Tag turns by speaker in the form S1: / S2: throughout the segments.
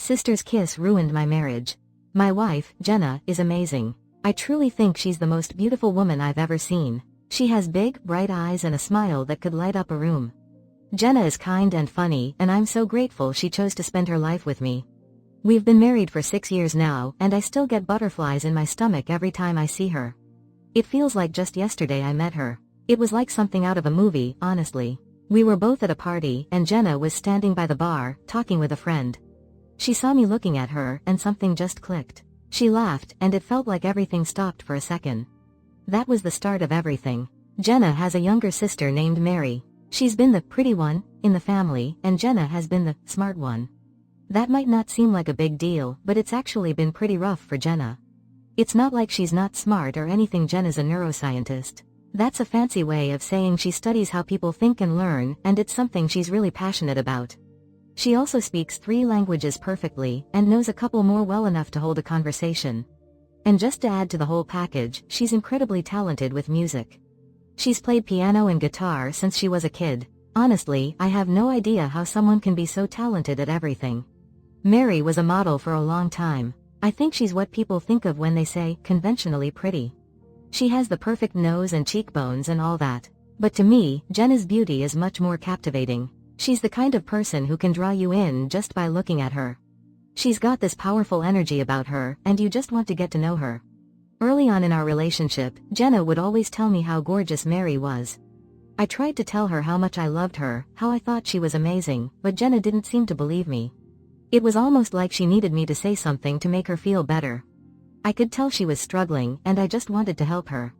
S1: sister's kiss ruined my marriage. My wife, Jenna, is amazing. I truly think she's the most beautiful woman I've ever seen. She has big, bright eyes and a smile that could light up a room. Jenna is kind and funny, and I'm so grateful she chose to spend her life with me. We've been married for 6 years now, and I still get butterflies in my stomach every time I see her. It feels like just yesterday I met her. It was like something out of a movie, honestly. We were both at a party, and Jenna was standing by the bar, talking with a friend. She saw me looking at her, and something just clicked. She laughed, and it felt like everything stopped for a second. That was the start of everything. Jenna has a younger sister named Mary. She's been the pretty one in the family, and Jenna has been the smart one. That might not seem like a big deal, but it's actually been pretty rough for Jenna. It's not like she's not smart or anything. Jenna's a neuroscientist. That's a fancy way of saying she studies how people think and learn, and it's something she's really passionate about. She also speaks 3 languages perfectly, and knows a couple more well enough to hold a conversation. And just to add to the whole package, she's incredibly talented with music. She's played piano and guitar since she was a kid. Honestly, I have no idea how someone can be so talented at everything. Mary was a model for a long time. I think she's what people think of when they say, conventionally pretty. She has the perfect nose and cheekbones and all that. But to me, Jenna's beauty is much more captivating. She's the kind of person who can draw you in just by looking at her. She's got this powerful energy about her, and you just want to get to know her. Early on in our relationship, Jenna would always tell me how gorgeous Mary was. I tried to tell her how much I loved her, how I thought she was amazing, but Jenna didn't seem to believe me. It was almost like she needed me to say something to make her feel better. I could tell she was struggling, and I just wanted to help her.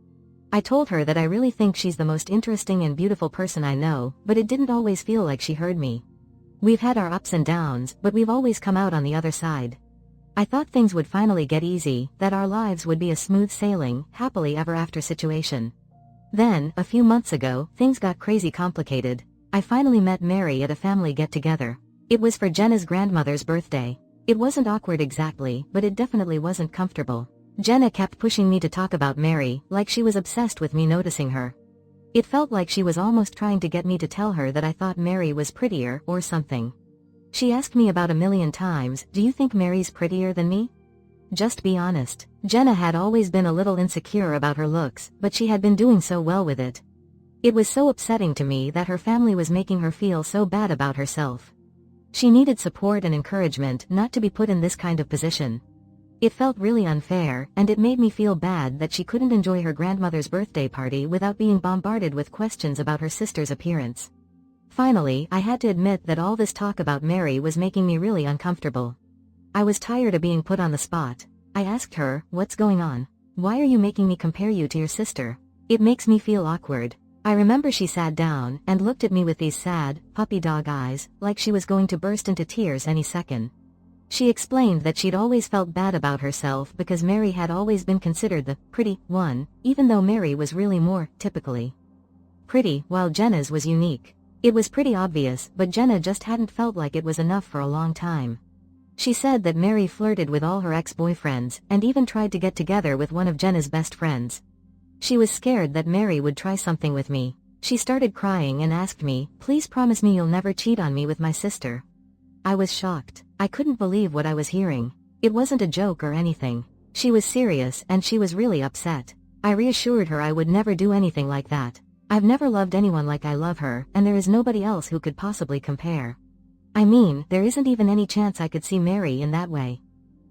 S1: I told her that I really think she's the most interesting and beautiful person I know, but it didn't always feel like she heard me. We've had our ups and downs, but we've always come out on the other side. I thought things would finally get easy, that our lives would be a smooth sailing, happily ever after situation. Then, a few months ago, things got crazy complicated. I finally met Mary at a family get-together. It was for Jenna's grandmother's birthday. It wasn't awkward exactly, but it definitely wasn't comfortable. Jenna kept pushing me to talk about Mary, like she was obsessed with me noticing her. It felt like she was almost trying to get me to tell her that I thought Mary was prettier, or something. She asked me about 1,000,000 times, "Do you think Mary's prettier than me?" Just be honest. Jenna had always been a little insecure about her looks, but she had been doing so well with it. It was so upsetting to me that her family was making her feel so bad about herself. She needed support and encouragement, not to be put in this kind of position. It felt really unfair, and it made me feel bad that she couldn't enjoy her grandmother's birthday party without being bombarded with questions about her sister's appearance. Finally, I had to admit that all this talk about Mary was making me really uncomfortable. I was tired of being put on the spot. I asked her, "What's going on? Why are you making me compare you to your sister? It makes me feel awkward." I remember she sat down and looked at me with these sad, puppy dog eyes, like she was going to burst into tears any second. She explained that she'd always felt bad about herself because Mary had always been considered the pretty one, even though Mary was really more, typically, pretty, while Jenna's was unique. It was pretty obvious, but Jenna just hadn't felt like it was enough for a long time. She said that Mary flirted with all her ex-boyfriends, and even tried to get together with one of Jenna's best friends. She was scared that Mary would try something with me. She started crying and asked me, "Please promise me you'll never cheat on me with my sister." I was shocked. I couldn't believe what I was hearing. It wasn't a joke or anything. She was serious, and she was really upset. I reassured her I would never do anything like that. I've never loved anyone like I love her, and there is nobody else who could possibly compare. I mean, there isn't even any chance I could see Mary in that way.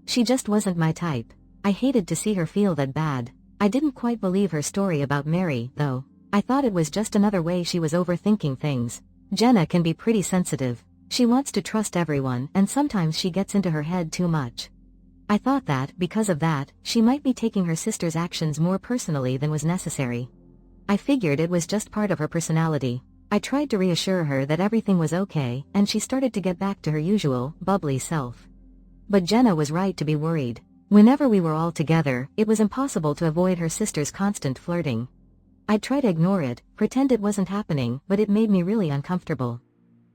S1: She just wasn't my type. I hated to see her feel that bad. I didn't quite believe her story about Mary, though. I thought it was just another way she was overthinking things. Jenna can be pretty sensitive. She wants to trust everyone, and sometimes she gets into her head too much. I thought that, because of that, she might be taking her sister's actions more personally than was necessary. I figured it was just part of her personality. I tried to reassure her that everything was okay, and she started to get back to her usual, bubbly self. But Jenna was right to be worried. Whenever we were all together, it was impossible to avoid her sister's constant flirting. I'd try to ignore it, pretend it wasn't happening, but it made me really uncomfortable.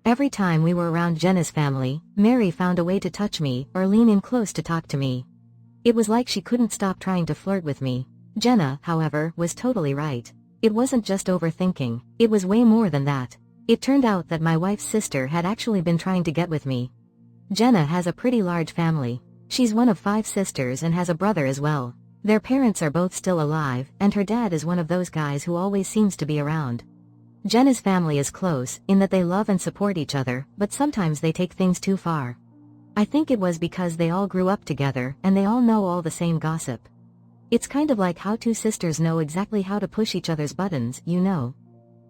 S1: Every time we were around Jenna's family, Mary found a way to touch me or lean in close to talk to me. It was like she couldn't stop trying to flirt with me. Jenna, however, was totally right. It wasn't just overthinking, it was way more than that. It turned out that my wife's sister had actually been trying to get with me. Jenna has a pretty large family. She's one of 5 sisters and has a brother as well. Their parents are both still alive, and her dad is one of those guys who always seems to be around. Jenna's family is close, in that they love and support each other, but sometimes they take things too far. I think it was because they all grew up together, and they all know all the same gossip. It's kind of like how 2 sisters know exactly how to push each other's buttons, you know.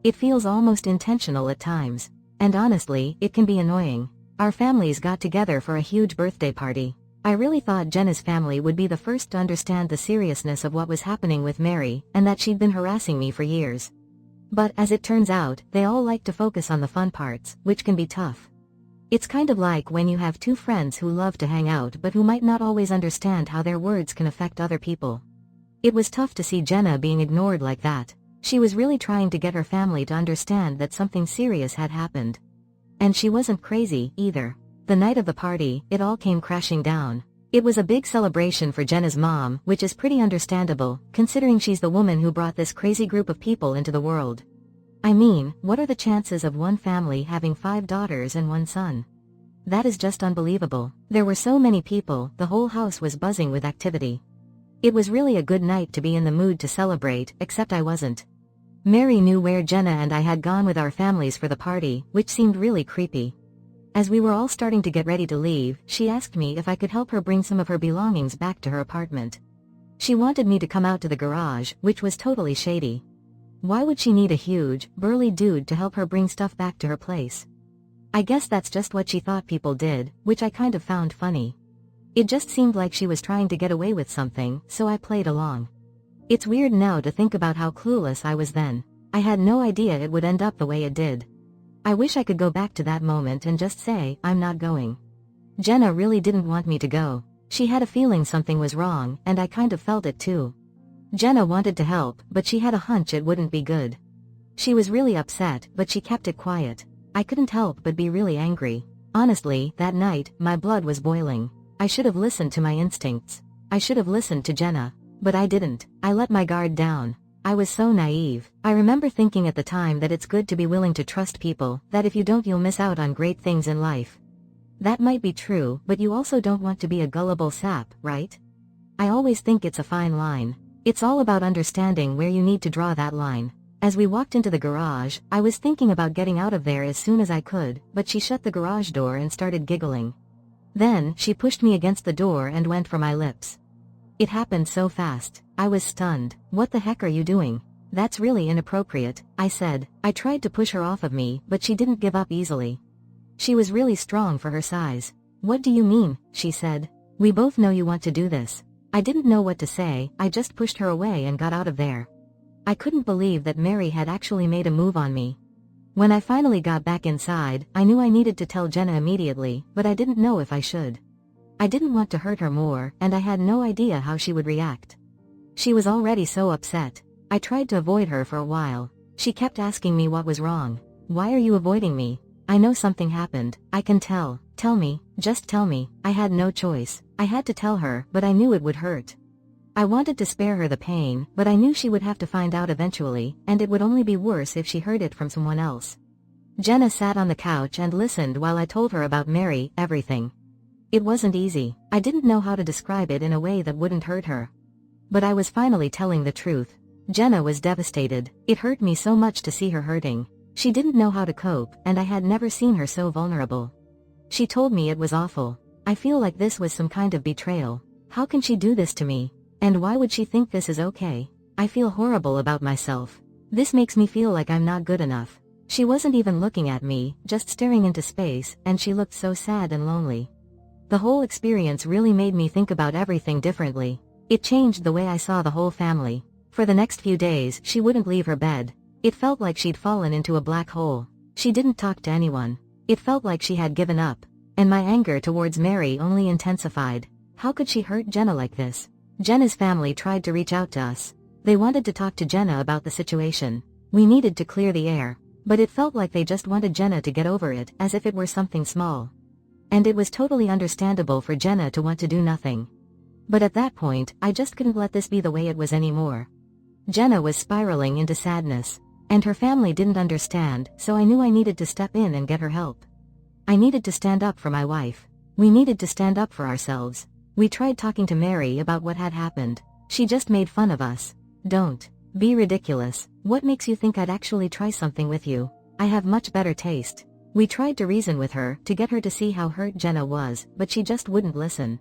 S1: It feels almost intentional at times. And honestly, it can be annoying. Our families got together for a huge birthday party. I really thought Jenna's family would be the first to understand the seriousness of what was happening with Mary, and that she'd been harassing me for years. But as it turns out, they all like to focus on the fun parts, which can be tough. It's kind of like when you have 2 friends who love to hang out but who might not always understand how their words can affect other people. It was tough to see Jenna being ignored like that. She was really trying to get her family to understand that something serious had happened. And she wasn't crazy, either. The night of the party, it all came crashing down. It was a big celebration for Jenna's mom, which is pretty understandable, considering she's the woman who brought this crazy group of people into the world. I mean, what are the chances of one family having 5 daughters and 1 son? That is just unbelievable. There were so many people, the whole house was buzzing with activity. It was really a good night to be in the mood to celebrate, except I wasn't. Mary knew where Jenna and I had gone with our families for the party, which seemed really creepy. As we were all starting to get ready to leave, she asked me if I could help her bring some of her belongings back to her apartment. She wanted me to come out to the garage, which was totally shady. Why would she need a huge, burly dude to help her bring stuff back to her place? I guess that's just what she thought people did, which I kind of found funny. It just seemed like she was trying to get away with something, so I played along. It's weird now to think about how clueless I was then. I had no idea it would end up the way it did. I wish I could go back to that moment and just say, I'm not going. Jenna really didn't want me to go. She had a feeling something was wrong, and I kind of felt it too. Jenna wanted to help, but she had a hunch it wouldn't be good. She was really upset, but she kept it quiet. I couldn't help but be really angry. Honestly, that night, my blood was boiling. I should have listened to my instincts. I should have listened to Jenna. But I didn't. I let my guard down. I was so naive. I remember thinking at the time that it's good to be willing to trust people, that if you don't you'll miss out on great things in life. That might be true, but you also don't want to be a gullible sap, right? I always think it's a fine line. It's all about understanding where you need to draw that line. As we walked into the garage, I was thinking about getting out of there as soon as I could, but she shut the garage door and started giggling. Then, she pushed me against the door and went for my lips. It happened so fast. I was stunned. What the heck are you doing? That's really inappropriate, I said. I tried to push her off of me, but she didn't give up easily. She was really strong for her size. What do you mean? She said. We both know you want to do this. I didn't know what to say. I just pushed her away and got out of there. I couldn't believe that Mary had actually made a move on me. When I finally got back inside, I knew I needed to tell Jenna immediately, but I didn't know if I should. I didn't want to hurt her more, and I had no idea how she would react. She was already so upset. I tried to avoid her for a while. She kept asking me what was wrong. Why are you avoiding me? I know something happened. I can tell. Tell me. Just tell me. I had no choice. I had to tell her, but I knew it would hurt. I wanted to spare her the pain, but I knew she would have to find out eventually, and it would only be worse if she heard it from someone else. Jenna sat on the couch and listened while I told her about Mary, everything. It wasn't easy. I didn't know how to describe it in a way that wouldn't hurt her. But I was finally telling the truth. Jenna was devastated. It hurt me so much to see her hurting. She didn't know how to cope, and I had never seen her so vulnerable. She told me it was awful. I feel like this was some kind of betrayal. How can she do this to me? And why would she think this is okay? I feel horrible about myself. This makes me feel like I'm not good enough. She wasn't even looking at me, just staring into space, and she looked so sad and lonely. The whole experience really made me think about everything differently. It changed the way I saw the whole family. For the next few days, she wouldn't leave her bed. It felt like she'd fallen into a black hole. She didn't talk to anyone. It felt like she had given up. And my anger towards Mary only intensified. How could she hurt Jenna like this? Jenna's family tried to reach out to us. They wanted to talk to Jenna about the situation. We needed to clear the air. But it felt like they just wanted Jenna to get over it, as if it were something small. And it was totally understandable for Jenna to want to do nothing. But at that point, I just couldn't let this be the way it was anymore. Jenna was spiraling into sadness. And her family didn't understand, so I knew I needed to step in and get her help. I needed to stand up for my wife. We needed to stand up for ourselves. We tried talking to Mary about what had happened. She just made fun of us. Don't be ridiculous. What makes you think I'd actually try something with you? I have much better taste. We tried to reason with her to get her to see how hurt Jenna was, but she just wouldn't listen.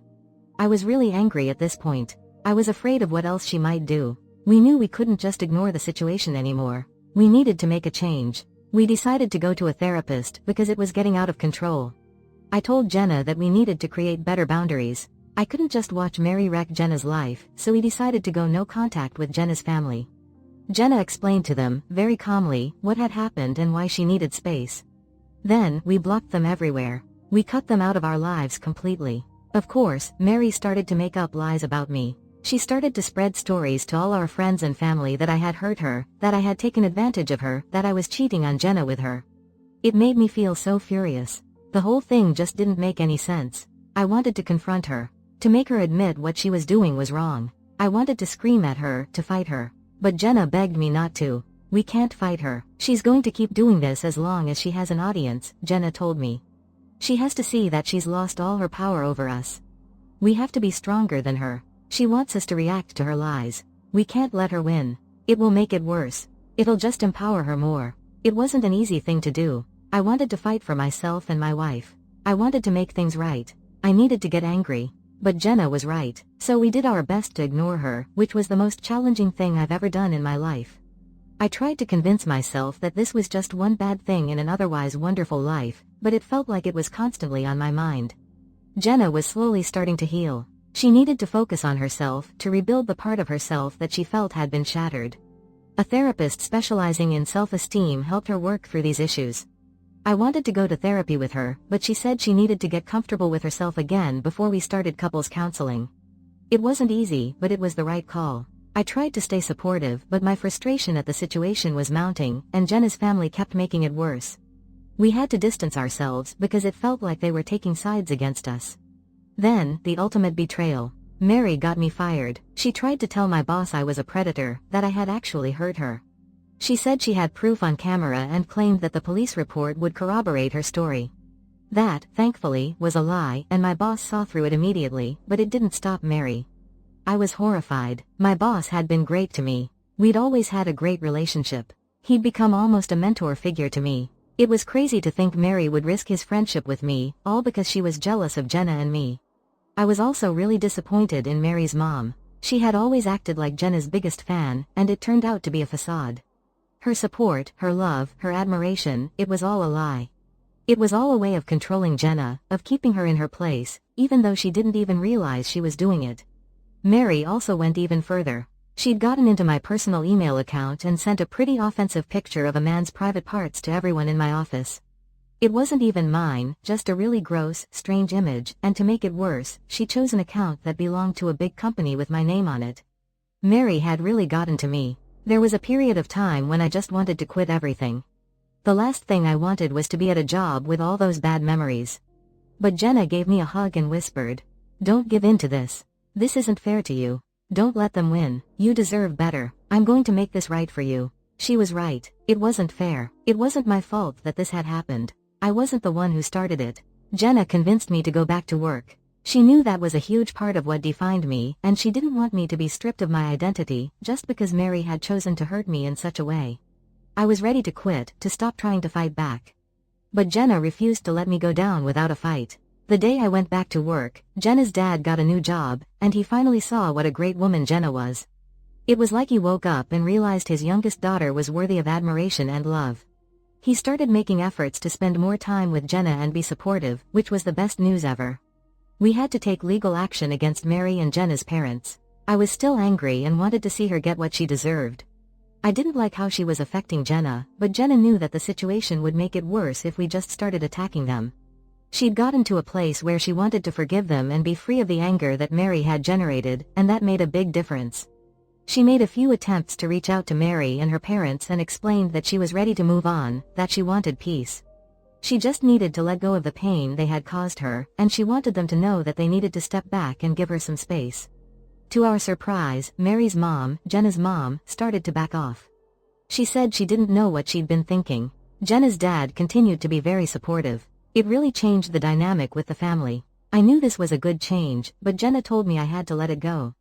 S1: I was really angry at this point. I was afraid of what else she might do. We knew we couldn't just ignore the situation anymore. We needed to make a change. We decided to go to a therapist because it was getting out of control. I told Jenna that we needed to create better boundaries. I couldn't just watch Mary wreck Jenna's life, so we decided to go no contact with Jenna's family. Jenna explained to them, very calmly, what had happened and why she needed space. Then, we blocked them everywhere. We cut them out of our lives completely. Of course, Mary started to make up lies about me. She started to spread stories to all our friends and family that I had hurt her, that I had taken advantage of her, that I was cheating on Jenna with her. It made me feel so furious. The whole thing just didn't make any sense. I wanted to confront her. To make her admit what she was doing was wrong. I wanted to scream at her, to fight her. But Jenna begged me not to. We can't fight her. She's going to keep doing this as long as she has an audience, Jenna told me. She has to see that she's lost all her power over us. We have to be stronger than her. She wants us to react to her lies. We can't let her win. It will make it worse. It'll just empower her more. It wasn't an easy thing to do. I wanted to fight for myself and my wife. I wanted to make things right. I needed to get angry. But Jenna was right, so we did our best to ignore her, which was the most challenging thing I've ever done in my life. I tried to convince myself that this was just one bad thing in an otherwise wonderful life, but it felt like it was constantly on my mind. Jenna was slowly starting to heal. She needed to focus on herself, to rebuild the part of herself that she felt had been shattered. A therapist specializing in self-esteem helped her work through these issues. I wanted to go to therapy with her, but she said she needed to get comfortable with herself again before we started couples counseling. It wasn't easy, but it was the right call. I tried to stay supportive, but my frustration at the situation was mounting, and Jenna's family kept making it worse. We had to distance ourselves because it felt like they were taking sides against us. Then, the ultimate betrayal. Mary got me fired. She tried to tell my boss I was a predator, that I had actually hurt her. She said she had proof on camera and claimed that the police report would corroborate her story. That, thankfully, was a lie, and my boss saw through it immediately, but it didn't stop Mary. I was horrified. My boss had been great to me. We'd always had a great relationship. He'd become almost a mentor figure to me. It was crazy to think Mary would risk his friendship with me, all because she was jealous of Jenna and me. I was also really disappointed in Mary's mom. She had always acted like Jenna's biggest fan, and it turned out to be a facade. Her support, her love, her admiration, it was all a lie. It was all a way of controlling Jenna, of keeping her in her place, even though she didn't even realize she was doing it. Mary also went even further. She'd gotten into my personal email account and sent a pretty offensive picture of a man's private parts to everyone in my office. It wasn't even mine, just a really gross, strange image, and to make it worse, she chose an account that belonged to a big company with my name on it. Mary had really gotten to me. There was a period of time when I just wanted to quit everything. The last thing I wanted was to be at a job with all those bad memories. But Jenna gave me a hug and whispered, "Don't give in to this. This isn't fair to you. Don't let them win. You deserve better. I'm going to make this right for you." She was right. It wasn't fair. It wasn't my fault that this had happened. I wasn't the one who started it. Jenna convinced me to go back to work. She knew that was a huge part of what defined me, and she didn't want me to be stripped of my identity, just because Mary had chosen to hurt me in such a way. I was ready to quit, to stop trying to fight back. But Jenna refused to let me go down without a fight. The day I went back to work, Jenna's dad got a new job, and he finally saw what a great woman Jenna was. It was like he woke up and realized his youngest daughter was worthy of admiration and love. He started making efforts to spend more time with Jenna and be supportive, which was the best news ever. We had to take legal action against Mary and Jenna's parents. I was still angry and wanted to see her get what she deserved. I didn't like how she was affecting Jenna, but Jenna knew that the situation would make it worse if we just started attacking them. She'd gotten to a place where she wanted to forgive them and be free of the anger that Mary had generated, and that made a big difference. She made a few attempts to reach out to Mary and her parents and explained that she was ready to move on, that she wanted peace. She just needed to let go of the pain they had caused her, and she wanted them to know that they needed to step back and give her some space. To our surprise, Mary's mom, Jenna's mom, started to back off. She said she didn't know what she'd been thinking. Jenna's dad continued to be very supportive. It really changed the dynamic with the family. I knew this was a good change, but Jenna told me I had to let it go.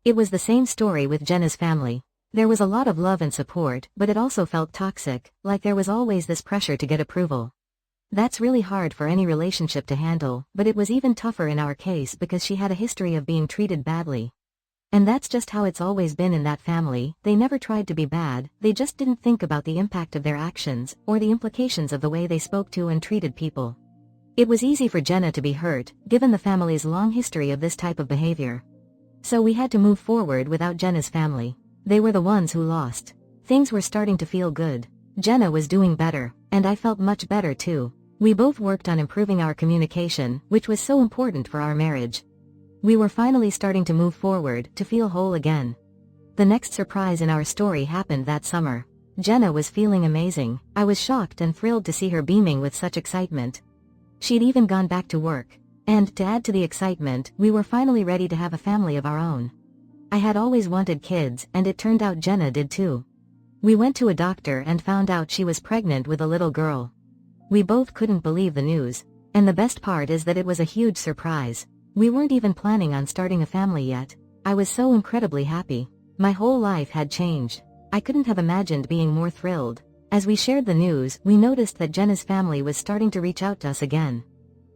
S1: It was the same story with Jenna's family. There was a lot of love and support, but it also felt toxic, like there was always this pressure to get approval. That's really hard for any relationship to handle, but it was even tougher in our case because she had a history of being treated badly. And that's just how it's always been in that family. They never tried to be bad, they just didn't think about the impact of their actions, or the implications of the way they spoke to and treated people. It was easy for Jenna to be hurt, given the family's long history of this type of behavior. So we had to move forward without Jenna's family. They were the ones who lost. Things were starting to feel good. Jenna was doing better, and I felt much better too. We both worked on improving our communication, which was so important for our marriage. We were finally starting to move forward, to feel whole again. The next surprise in our story happened that summer. Jenna was feeling amazing. I was shocked and thrilled to see her beaming with such excitement. She'd even gone back to work. And, to add to the excitement, we were finally ready to have a family of our own. I had always wanted kids, and it turned out Jenna did too. We went to a doctor and found out she was pregnant with a little girl. We both couldn't believe the news. And the best part is that it was a huge surprise. We weren't even planning on starting a family yet. I was so incredibly happy. My whole life had changed. I couldn't have imagined being more thrilled. As we shared the news, we noticed that Jenna's family was starting to reach out to us again.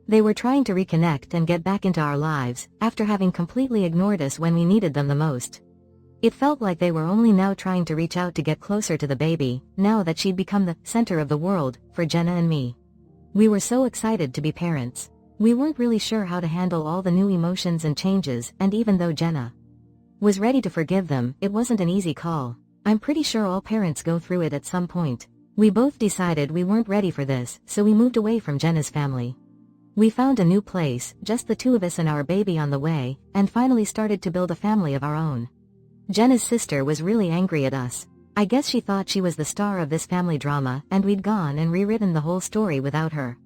S1: They were trying to reconnect and get back into our lives, after having completely ignored us when we needed them the most. It felt like they were only now trying to reach out to get closer to the baby, now that she'd become the center of the world, for Jenna and me. We were so excited to be parents. We weren't really sure how to handle all the new emotions and changes, and even though Jenna was ready to forgive them, it wasn't an easy call. I'm pretty sure all parents go through it at some point. We both decided we weren't ready for this, so we moved away from Jenna's family. We found a new place, just the two of us and our baby on the way, and finally started to build a family of our own. Jenna's sister was really angry at us. I guess she thought she was the star of this family drama, and we'd gone and rewritten the whole story without her.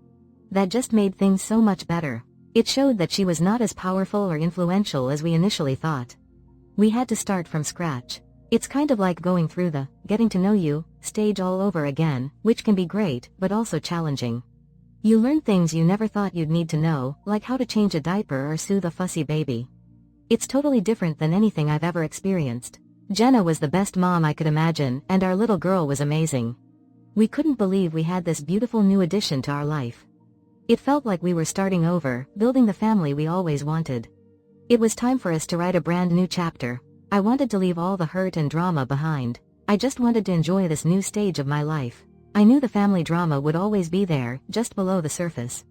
S1: That just made things so much better. It showed that she was not as powerful or influential as we initially thought. We had to start from scratch. It's kind of like going through the getting to know you stage all over again, which can be great, but also challenging. You learn things you never thought you'd need to know, like how to change a diaper or soothe a fussy baby. It's totally different than anything I've ever experienced. Jenna was the best mom I could imagine, and our little girl was amazing. We couldn't believe we had this beautiful new addition to our life. It felt like we were starting over, building the family we always wanted. It was time for us to write a brand new chapter. I wanted to leave all the hurt and drama behind. I just wanted to enjoy this new stage of my life. I knew the family drama would always be there, just below the surface.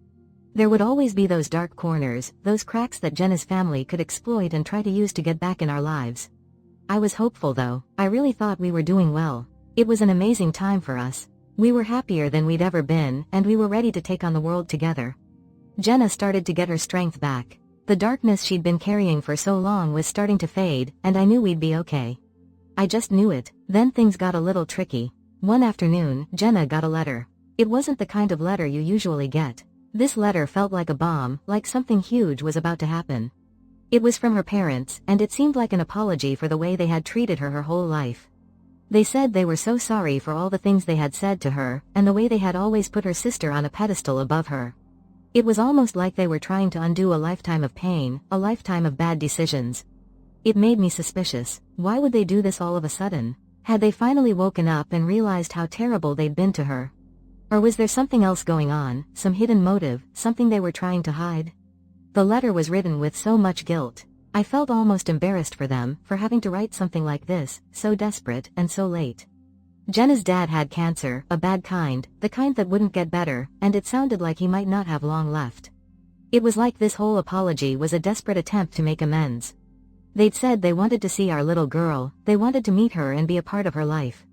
S1: There would always be those dark corners, those cracks that Jenna's family could exploit and try to use to get back in our lives. I was hopeful though. I really thought we were doing well. It was an amazing time for us. We were happier than we'd ever been, and we were ready to take on the world together. Jenna started to get her strength back. The darkness she'd been carrying for so long was starting to fade, and I knew we'd be okay. I just knew it. Then things got a little tricky. One afternoon, Jenna got a letter. It wasn't the kind of letter you usually get. This letter felt like a bomb, like something huge was about to happen. It was from her parents, and it seemed like an apology for the way they had treated her whole life. They said they were so sorry for all the things they had said to her, and the way they had always put her sister on a pedestal above her. It was almost like they were trying to undo a lifetime of pain, a lifetime of bad decisions. It made me suspicious. Why would they do this all of a sudden? Had they finally woken up and realized how terrible they'd been to her? Or was there something else going on, some hidden motive, something they were trying to hide? The letter was written with so much guilt. I felt almost embarrassed for them, for having to write something like this, so desperate, and so late. Jenna's dad had cancer, a bad kind, the kind that wouldn't get better, and it sounded like he might not have long left. It was like this whole apology was a desperate attempt to make amends. They'd said they wanted to see our little girl, they wanted to meet her and be a part of her life.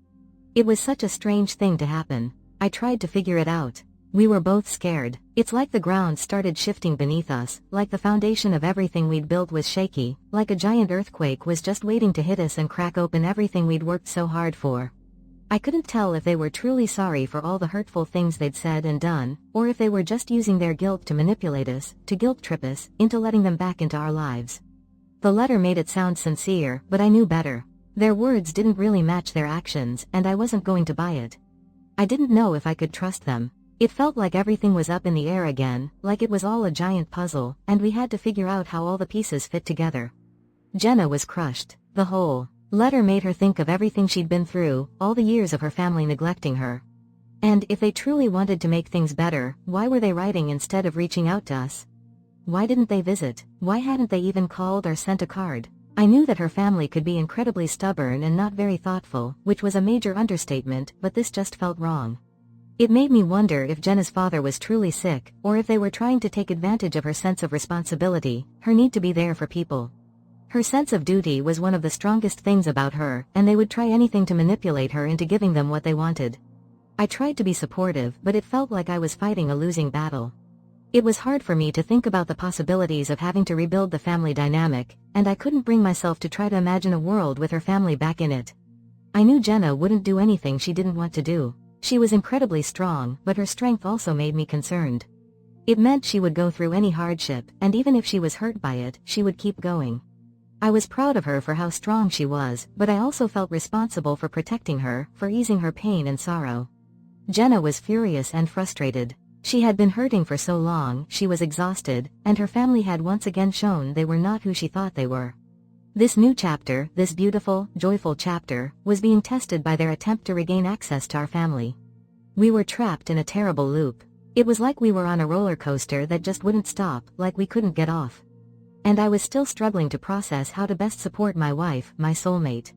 S1: It was such a strange thing to happen. I tried to figure it out. We were both scared. It's like the ground started shifting beneath us, like the foundation of everything we'd built was shaky, like a giant earthquake was just waiting to hit us and crack open everything we'd worked so hard for. I couldn't tell if they were truly sorry for all the hurtful things they'd said and done, or if they were just using their guilt to manipulate us, to guilt trip us, into letting them back into our lives. The letter made it sound sincere, but I knew better. Their words didn't really match their actions, and I wasn't going to buy it. I didn't know if I could trust them. It felt like everything was up in the air again, like it was all a giant puzzle, and we had to figure out how all the pieces fit together. Jenna was crushed. The whole letter made her think of everything she'd been through, all the years of her family neglecting her. And if they truly wanted to make things better, why were they writing instead of reaching out to us? Why didn't they visit? Why hadn't they even called or sent a card? I knew that her family could be incredibly stubborn and not very thoughtful, which was a major understatement, but this just felt wrong. It made me wonder if Jenna's father was truly sick, or if they were trying to take advantage of her sense of responsibility, her need to be there for people. Her sense of duty was one of the strongest things about her, and they would try anything to manipulate her into giving them what they wanted. I tried to be supportive, but it felt like I was fighting a losing battle. It was hard for me to think about the possibilities of having to rebuild the family dynamic, and I couldn't bring myself to try to imagine a world with her family back in it. I knew Jenna wouldn't do anything she didn't want to do. She was incredibly strong, but her strength also made me concerned. It meant she would go through any hardship, and even if she was hurt by it, she would keep going. I was proud of her for how strong she was, but I also felt responsible for protecting her, for easing her pain and sorrow. Jenna was furious and frustrated. She had been hurting for so long, she was exhausted, and her family had once again shown they were not who she thought they were. This new chapter, this beautiful, joyful chapter, was being tested by their attempt to regain access to our family. We were trapped in a terrible loop. It was like we were on a roller coaster that just wouldn't stop, like we couldn't get off. And I was still struggling to process how to best support my wife, my soulmate.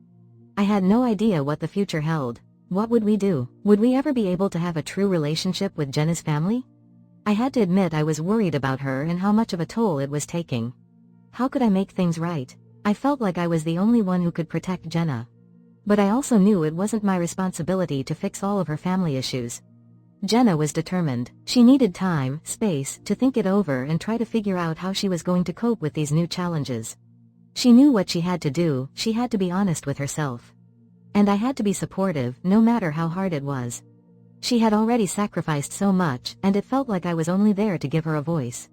S1: I had no idea what the future held. What would we do? Would we ever be able to have a true relationship with Jenna's family? I had to admit I was worried about her and how much of a toll it was taking. How could I make things right? I felt like I was the only one who could protect Jenna. But I also knew it wasn't my responsibility to fix all of her family issues. Jenna was determined. She needed time, space, to think it over and try to figure out how she was going to cope with these new challenges. She knew what she had to do, she had to be honest with herself. And I had to be supportive, no matter how hard it was. She had already sacrificed so much, and it felt like I was only there to give her a voice.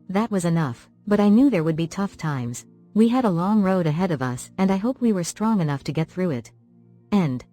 S1: That was enough, but I knew there would be tough times. We had a long road ahead of us, and I hoped we were strong enough to get through it. End.